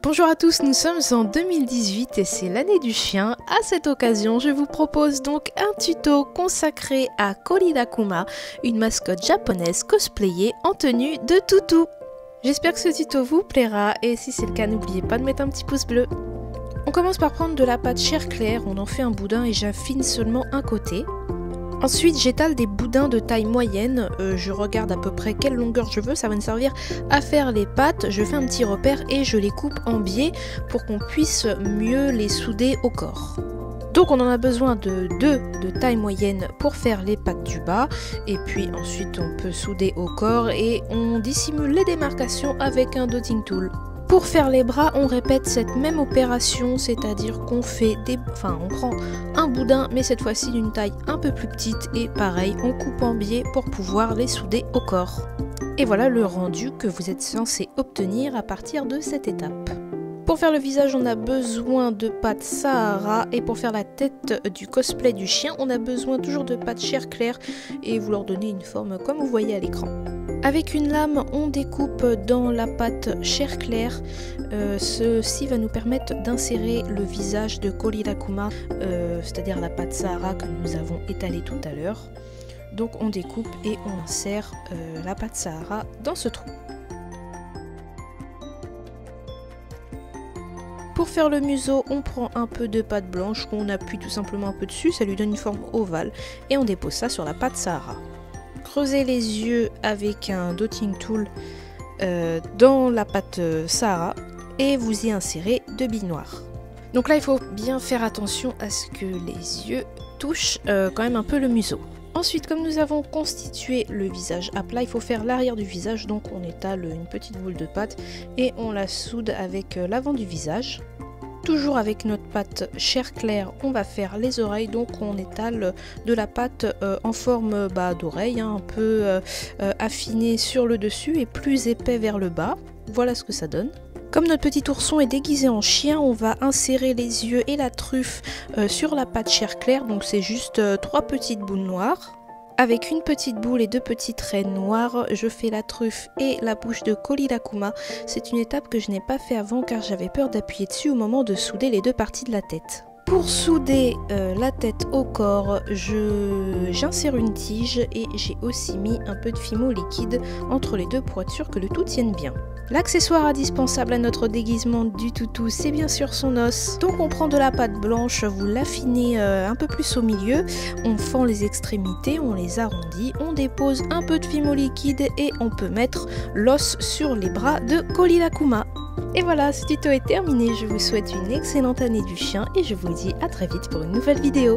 Bonjour à tous, nous sommes en 2018 et c'est l'année du chien. À cette occasion, je vous propose donc un tuto consacré à Koridakuma, une mascotte japonaise cosplayée en tenue de toutou. J'espère que ce tuto vous plaira et si c'est le cas, n'oubliez pas de mettre un petit pouce bleu. On commence par prendre de la pâte chair claire, on en fait un boudin et j'affine seulement un côté. Ensuite, j'étale des boudins de taille moyenne, je regarde à peu près quelle longueur je veux, ça va me servir à faire les pâtes. Je fais un petit repère et je les coupe en biais pour qu'on puisse mieux les souder au corps. Donc on en a besoin de deux de taille moyenne pour faire les pâtes du bas et puis ensuite on peut souder au corps et on dissimule les démarcations avec un dotting tool. Pour faire les bras, on répète cette même opération, c'est-à-dire qu'on on prend un boudin, mais cette fois-ci d'une taille un peu plus petite, et pareil, on coupe en biais pour pouvoir les souder au corps. Et voilà le rendu que vous êtes censé obtenir à partir de cette étape. Pour faire le visage, on a besoin de pâte Sahara, et pour faire la tête du cosplay du chien, on a besoin toujours de pâte chair claire, et vous leur donnez une forme comme vous voyez à l'écran. Avec une lame, on découpe dans la pâte chair claire. Ceci va nous permettre d'insérer le visage de Koridakuma, c'est-à-dire la pâte Sahara que nous avons étalée tout à l'heure. Donc on découpe et on insère la pâte Sahara dans ce trou. Pour faire le museau, on prend un peu de pâte blanche qu'on appuie tout simplement un peu dessus, ça lui donne une forme ovale et on dépose ça sur la pâte Sahara. Creusez les yeux avec un dotting tool dans la pâte Sahara et vous y insérez deux billes noires. Donc là il faut bien faire attention à ce que les yeux touchent quand même un peu le museau. Ensuite, comme nous avons constitué le visage à plat, il faut faire l'arrière du visage, donc on étale une petite boule de pâte et on la soude avec l'avant du visage. Toujours avec notre pâte chair claire, on va faire les oreilles, donc on étale de la pâte en forme d'oreille, un peu affinée sur le dessus et plus épais vers le bas. Voilà ce que ça donne. Comme notre petit ourson est déguisé en chien, on va insérer les yeux et la truffe sur la pâte chair claire, donc c'est juste 3 petites boules noires. Avec une petite boule et 2 petites raies noires, je fais la truffe et la bouche de Koridakuma. C'est une étape que je n'ai pas fait avant car j'avais peur d'appuyer dessus au moment de souder les deux parties de la tête. Pour souder la tête au corps, j'insère une tige et j'ai aussi mis un peu de fimo liquide entre les deux pour être sûr que le tout tienne bien. L'accessoire indispensable à notre déguisement du toutou, c'est bien sûr son os. Donc on prend de la pâte blanche, vous l'affinez un peu plus au milieu, on fend les extrémités, on les arrondit, on dépose un peu de fimo liquide et on peut mettre l'os sur les bras de Koridakuma. Et voilà, ce tuto est terminé, je vous souhaite une excellente année du chien et je vous dis à très vite pour une nouvelle vidéo.